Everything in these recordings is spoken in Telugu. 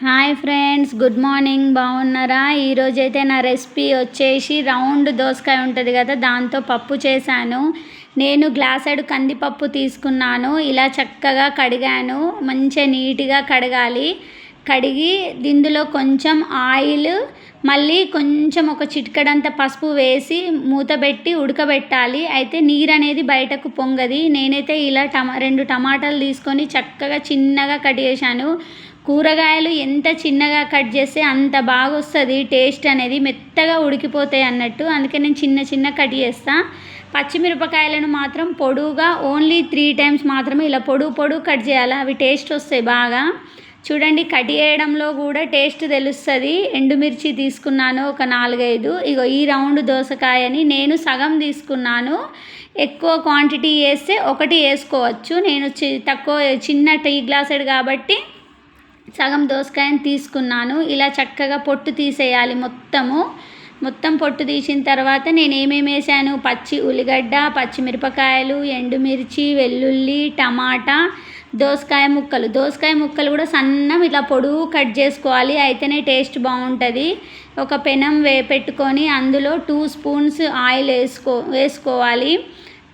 Hi friends, good morning. బాగున్నారా? ఈరోజైతే నా రెసిపీ వచ్చేసి రౌండ్ దోసకాయ ఉంటుంది కదా, దాంతో పప్పు చేశాను. నేను గ్లాసెడు కందిపప్పు తీసుకున్నాను. ఇలా చక్కగా కడిగాను. మంచిగా నీట్గా కడగాలి. కడిగి ఇందులో కొంచెం ఆయిల్, మళ్ళీ కొంచెం ఒక చిటికెడంత పసుపు వేసి మూత పెట్టి ఉడకబెట్టాలి. అయితే నీరు అనేది బయటకు పొంగది. నేనైతే ఇలా 2 టమాటాలు తీసుకొని చక్కగా చిన్నగా కట్ చేశాను. కూరగాయలు ఎంత చిన్నగా కట్ చేస్తే అంత బాగా వస్తుంది టేస్ట్ అనేది, మెత్తగా ఉడికిపోతాయి అన్నట్టు. అందుకే నేను చిన్న కట్ చేస్తాను. పచ్చిమిరపకాయలను మాత్రం పొడువుగా ఓన్లీ 3 టైమ్స్ మాత్రమే ఇలా పొడుగు కట్ చేయాలి. అవి టేస్ట్ వస్తాయి బాగా. చూడండి, కట్ చేయడంలో కూడా టేస్ట్ తెలుస్తుంది. ఎండుమిర్చి తీసుకున్నాను ఒక 4-5. ఇగో ఈ రౌండ్ దోసకాయని నేను సగం తీసుకున్నాను. ఎక్కువ క్వాంటిటీ వేస్తే ఒకటి వేసుకోవచ్చు. నేను తక్కువ చిన్న టీ గ్లాసెడ్ కాబట్టి సగం దోసకాయని తీసుకున్నాను. ఇలా చక్కగా పొట్టు తీసేయాలి. మొత్తం పొట్టు తీసిన తర్వాత నేను ఏమేమి వేసాను: పచ్చి ఉల్లిగడ్డ, పచ్చిమిరపకాయలు, ఎండుమిర్చి, వెల్లుల్లి, టమాటా, దోసకాయ ముక్కలు కూడా సన్నం ఇట్లా పొడుగు కట్ చేసుకోవాలి. అయితేనే టేస్ట్ బాగుంటుంది. ఒక పెనం పెట్టుకొని అందులో 2 స్పూన్స్ ఆయిల్ వేసుకోవాలి.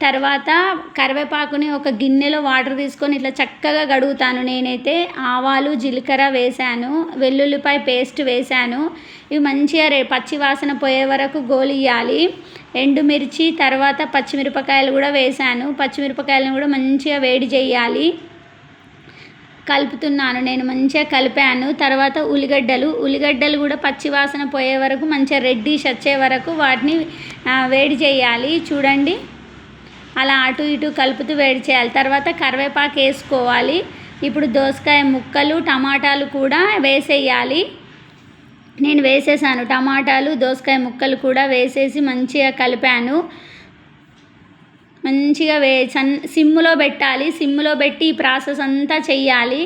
తర్వాత కరివేపాకుని ఒక గిన్నెలో వాటర్ తీసుకొని ఇట్లా చక్కగా కడుగుతాను. నేనైతే ఆవాలు, జీలకర్ర వేసాను, వెల్లుల్లిపాయ పేస్ట్ వేసాను. ఇవి మంచిగా పచ్చి వాసన పోయే వరకు గోలియాలి. ఎండుమిర్చి తర్వాత పచ్చిమిరపకాయలు కూడా వేసాను. పచ్చిమిరపకాయలను కూడా మంచిగా వేడి చేయాలి. కలుపుతున్నాను. నేను మంచిగా కలిపాను. తర్వాత ఉల్లిగడ్డలు కూడా పచ్చి వాసన పోయే వరకు మంచిగా రెడ్డిష్ వచ్చే వరకు వాటిని వేడి చేయాలి. చూడండి, అలా అటు ఇటు కలుపుతూ వేడి చేయాలి. తర్వాత కరివేపాకు వేసుకోవాలి. ఇప్పుడు దోసకాయ ముక్కలు, టమాటాలు కూడా వేసేయాలి. నేను వేసేసాను. టమాటాలు, దోసకాయ ముక్కలు కూడా వేసేసి మంచిగా కలిపాను. మంచిగా సిమ్లో పెట్టాలి. సిమ్లో పెట్టి ఈ ప్రాసెస్ అంతా చెయ్యాలి.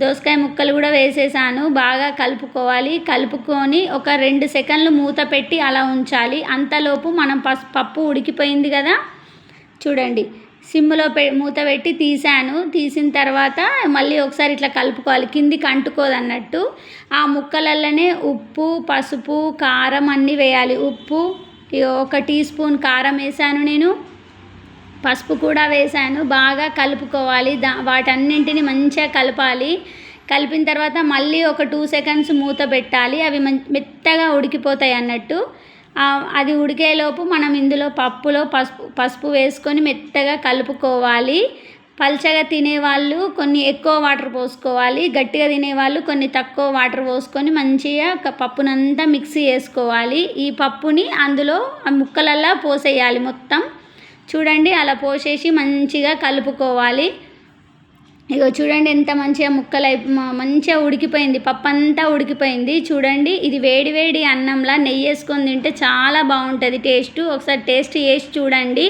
దోసకాయ ముక్కలు కూడా వేసేసాను. బాగా కలుపుకొని ఒక 2 సెకండ్లు మూత పెట్టి అలా ఉంచాలి. అంతలోపు మనం పప్పు ఉడికిపోయింది కదా, చూడండి, సిమ్లో మూత పెట్టి తీసిన తర్వాత మళ్ళీ ఒకసారి ఇట్లా కలుపుకోవాలి. కిందికి అంటుకోదు అన్నట్టు. ఆ ముక్కలలోనే ఉప్పు, పసుపు, కారం అన్నీ వేయాలి. ఉప్పు 1 టీ స్పూన్ కారం వేసాను. నేను పసుపు కూడా వేసాను. బాగా కలుపుకోవాలి. వాటన్నింటిని మంచిగా కలపాలి. కలిపిన తర్వాత మళ్ళీ ఒక 2 సెకండ్స్ మూత పెట్టాలి. అవి మెత్తగా ఉడికిపోతాయి అన్నట్టు. అది ఉడికేలోపు మనం ఇందులో పప్పులో పసుపు వేసుకొని మెత్తగా కలుపుకోవాలి. పల్చగా తినేవాళ్ళు కొన్ని ఎక్కువ వాటర్ పోసుకోవాలి. గట్టిగా తినేవాళ్ళు కొన్ని తక్కువ వాటర్ పోసుకొని మంచిగా పప్పునంతా మిక్సీ చేసుకోవాలి. ఈ పప్పుని అందులో ఆ ముక్కలల్లా పోసేయాలి మొత్తం. చూడండి, అలా పోసేసి మంచిగా కలుపుకోవాలి. ఇగో చూడండి, ఎంత మంచిగా మంచిగా ఉడికిపోయింది. పప్పు అంతా ఉడికిపోయింది. చూడండి, ఇది వేడి అన్నంలా నెయ్యి వేసుకొని తింటే చాలా బాగుంటుంది టేస్ట్. ఒకసారి టేస్ట్ చేసి చూడండి.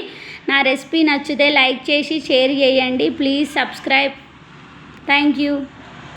నా రెసిపీ నచ్చితే లైక్ చేసి షేర్ చేయండి. Please subscribe. Thank you.